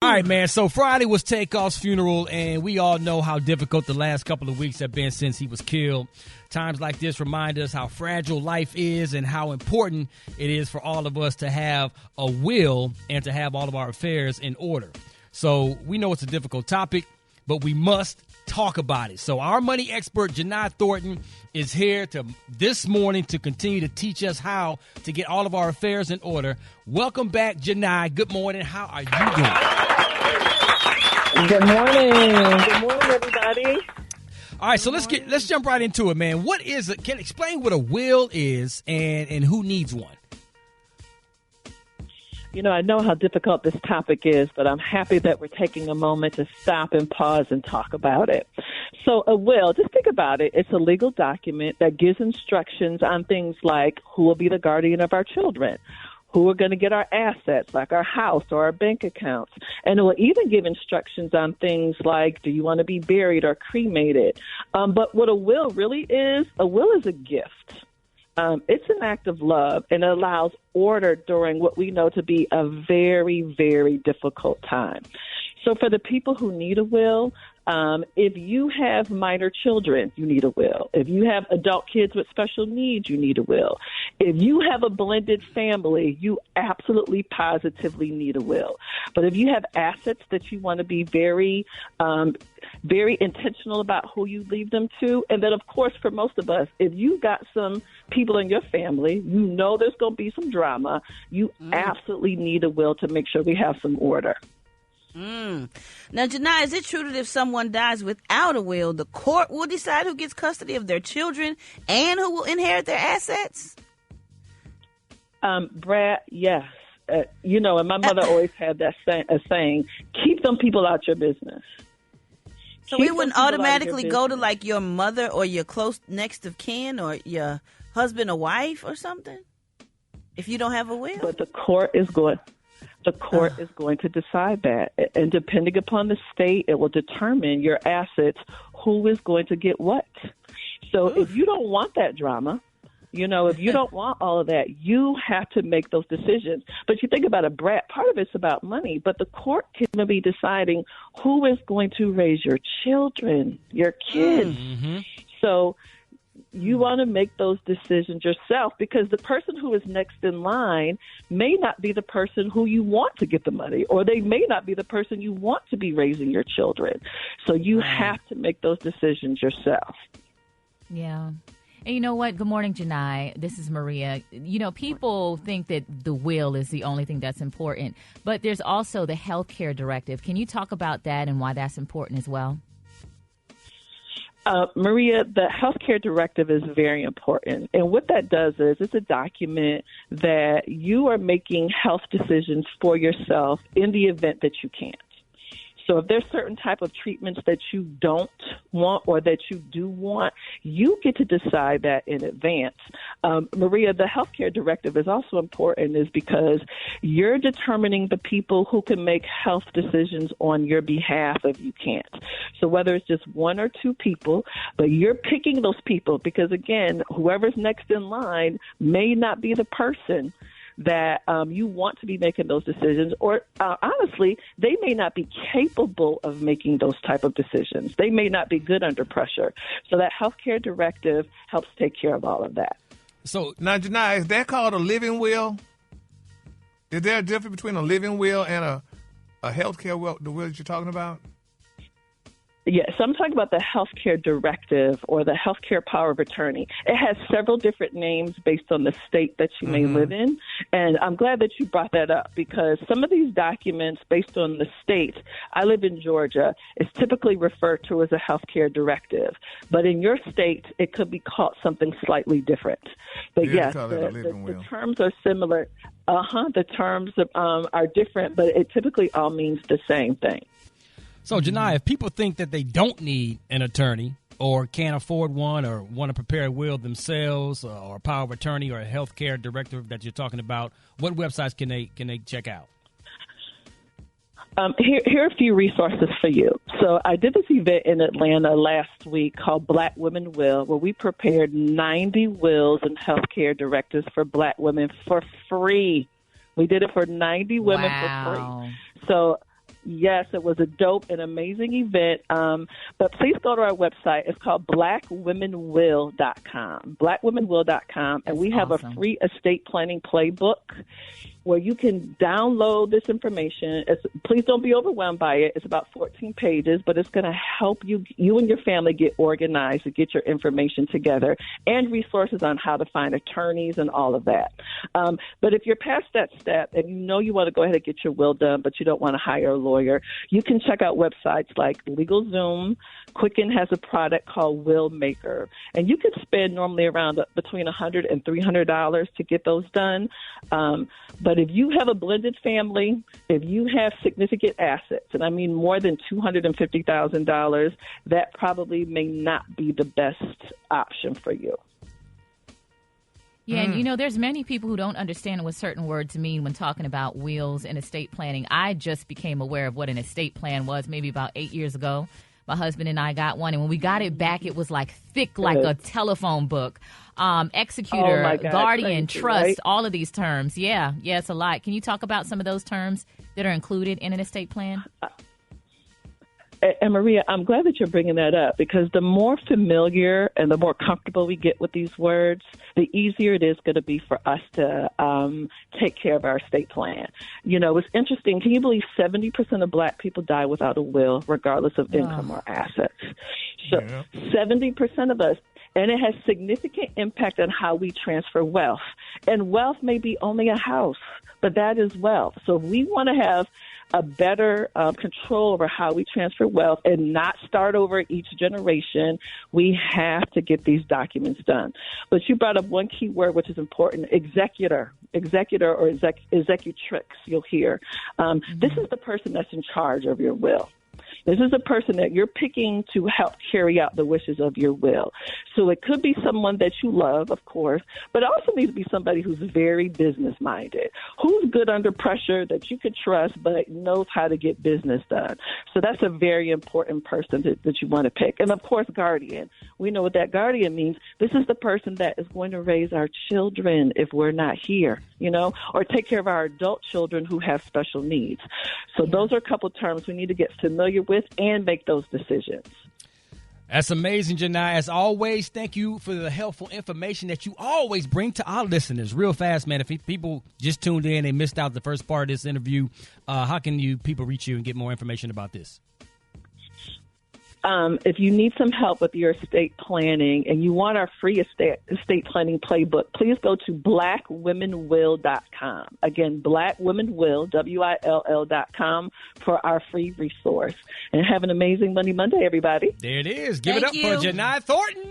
All right, man. So Friday was Takeoff's funeral, and we all know how difficult the last couple of weeks have been since he was killed. Times like this remind us how fragile life is and how important it is for all of us to have a will and to have all of our affairs in order. So we know it's a difficult topic, but we must talk about it. So our money expert, Jini Thornton, is here this morning to continue to teach us how to get all of our affairs in order. Welcome back, Jini. Good morning. How are you doing? Good morning. Good morning, everybody. All right, so let's jump right into it, man. What is it? Explain what a will is and who needs one. You know, I know how difficult this topic is, but I'm happy that we're taking a moment to stop and pause and talk about it. So a will, just think about it. It's a legal document that gives instructions on things like who will be the guardian of our children, who are going to get our assets, like our house or our bank accounts. And it will even give instructions on things like, do you want to be buried or cremated? But what a will really is, a will is a gift. It's an act of love, and it allows order during what we know to be a very, very difficult time. So for the people who need a will, if you have minor children, you need a will. If you have adult kids with special needs, you need a will. If you have a blended family, you absolutely positively need a will. But if you have assets that you want to be very intentional about who you leave them to, and then, of course, for most of us, if you got some people in your family, you know there's going to be some drama, you absolutely need a will to make sure we have some order. Now, Jini, is it true that if someone dies without a will, the court will decide who gets custody of their children and who will inherit their assets? Brad, yes. And my mother always had that saying, keep them people out your business. So we wouldn't automatically go to like your mother or your close next of kin or your husband or wife or something if you don't have a will? But the court is going to decide that. And depending upon the state, it will determine your assets, who is going to get what. So if you don't want that drama, if you don't want all of that, you have to make those decisions. But you think about it, Brad, part of it's about money, but the court can be deciding who is going to raise your children, your kids. Mm-hmm. So you want to make those decisions yourself, because the person who is next in line may not be the person who you want to get the money, or they may not be the person you want to be raising your children. So you have to make those decisions yourself. Yeah. And you know what? Good morning, Jini. This is Maria. People think that the will is the only thing that's important, but there's also the healthcare directive. Can you talk about that and why that's important as well? Maria, the healthcare directive is very important. And what that does is it's a document that you are making health decisions for yourself in the event that you can't. So if there's certain type of treatments that you don't want or that you do want, you get to decide that in advance. Maria, the healthcare directive is also important is because you're determining the people who can make health decisions on your behalf if you can't. So whether it's just one or two people, but you're picking those people because, again, whoever's next in line may not be the person that you want to be making those decisions, or honestly, they may not be capable of making those type of decisions. They may not be good under pressure. So that healthcare directive helps take care of all of that. So now, Jini, is that called a living will? Is there a difference between a living will and a healthcare will, the will that you're talking about? Yes, I'm talking about the healthcare directive or the healthcare power of attorney. It has several different names based on the state that you may live in. And I'm glad that you brought that up because some of these documents based on the state, I live in Georgia, is typically referred to as a healthcare directive. But in your state, it could be called something slightly different. But yes, the terms are similar. The terms are different, but it typically all means the same thing. So, Jini, if people think that they don't need an attorney or can't afford one or want to prepare a will themselves or a power of attorney or a healthcare directive that you're talking about, what websites can they check out? Here are a few resources for you. So I did this event in Atlanta last week called Black Women Will, where we prepared 90 wills and healthcare directives for Black women for free. We did it for 90 women for free. So Yes, it was a dope and amazing event. But please go to our website. It's called blackwomenwill.com. Blackwomenwill.com. And we have a free estate planning playbook where you can download this information. Please don't be overwhelmed by it. It's about 14 pages, but it's going to help you and your family get organized and get your information together, and resources on how to find attorneys and all of that. But if you're past that step and you know you want to go ahead and get your will done, but you don't want to hire a lawyer, you can check out websites like LegalZoom. Quicken has a product called Will Maker, and you can spend normally around between $100 and $300 to get those done. But if you have a blended family, if you have significant assets, and I mean more than $250,000, that probably may not be the best option for you. Yeah, and you know, there's many people who don't understand what certain words mean when talking about wills and estate planning. I just became aware of what an estate plan was maybe about 8 years ago. My husband and I got one, and when we got it back, it was like thick, like a telephone book. Executor, guardian, trust, right? All of these terms. Yeah, it's a lot. Can you talk about some of those terms that are included in an estate plan? And Maria, I'm glad that you're bringing that up, because the more familiar and the more comfortable we get with these words, the easier it is going to be for us to take care of our estate plan. You know, it's interesting. Can you believe 70% of Black people die without a will, regardless of income or assets? So 70% of us. And it has significant impact on how we transfer wealth. And wealth may be only a house, but that is wealth. So if we want to have a better control over how we transfer wealth and not start over each generation, we have to get these documents done. But you brought up one key word, which is important: executor or executrix, you'll hear. This is the person that's in charge of your will. This is a person that you're picking to help carry out the wishes of your will. So it could be someone that you love, of course, but it also needs to be somebody who's very business-minded, who's good under pressure, that you could trust, but knows how to get business done. So that's a very important person that you want to pick. And, of course, guardian. We know what that guardian means. This is the person that is going to raise our children if we're not here, you know, or take care of our adult children who have special needs. So those are a couple terms we need to get familiar with and make those decisions. That's amazing, Jini. As always, thank you for the helpful information that you always bring to our listeners. Real fast, man, if people just tuned in and missed out the first part of this interview, how can people reach you and get more information about this? If you need some help with your estate planning and you want our free estate planning playbook, please go to blackwomenwill.com. Again, blackwomenwill, WILL.com for our free resource. And have an amazing Monday, everybody. There it is. Give it up for Jini Thornton.